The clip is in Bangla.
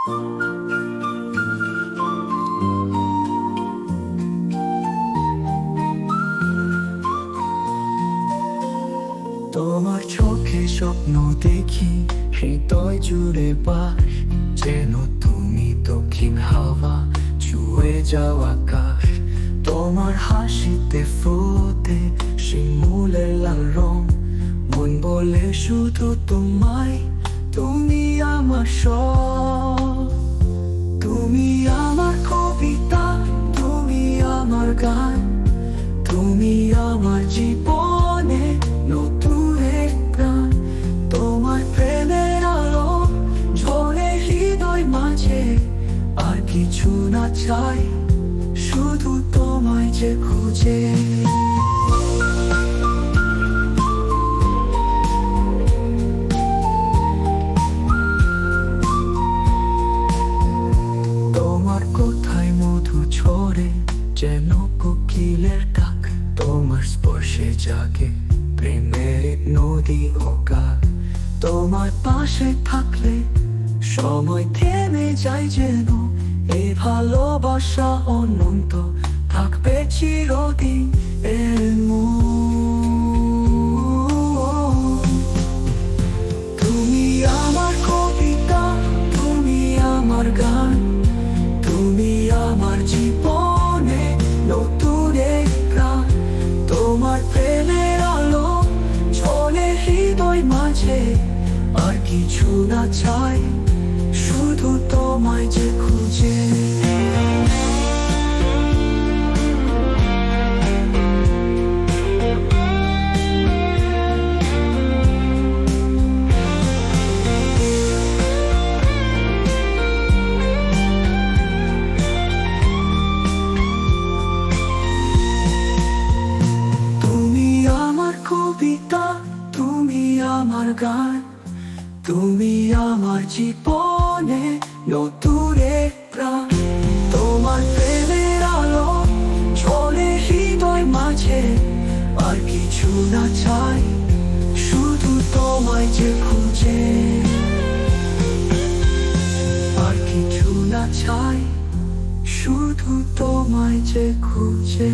তোমার চোখে স্বপ্ন দেখি, হৃদয় জুড়ে বাস, যেন তুমি দক্ষিণ হাওয়া, ছুঁয়ে যাওয়া আকাশ। তোমার হাসিতে ফোটে শিমুলের লাল রং, মন বলে শুধু তোমায়, তুমি আমার সব। তুমি আমার কবিতা, তুমি আমার গান, তুমি আমার জীবনে নতুন এক প্রাণ। তোমার প্রেমের আলো ঝরে হৃদয় মাঝে, আর কিছু না চাই, শুধু তোমায় যে খুঁজে। তোমার কোথায় মধু ছড়ে যেন কোকিলের ডাক, তোমার স্পর্শে জাগে প্রেমের নদী ও গান। তোমার পাশে থাকলে সময় থেমে যায় যেন, এই ভালোবাসা অনন্ত থাকবে চিরদিন এর তুমি আমার কবিতা, তুমি আমার গান, তুমি আমার জীবনে নতুন এক প্রাণ। তোমার প্রেমের আলো ঝরে হৃদয় মাঝে, আর কিছু না চাই, শুধু তোমায় যে খুঁজে। তুমি আমার কবিতা, তুমি আমার গান, তুমি আমার জীবনে নতুন এক প্রাণ। তোমার প্রেমের আলো ঝরে হৃদয় মাঝে, আর কিছু না চাই, শুধু তোমায় যে খুঁজে। আর কিছু না চাই, শুধু তোমায় যে খুঁজে।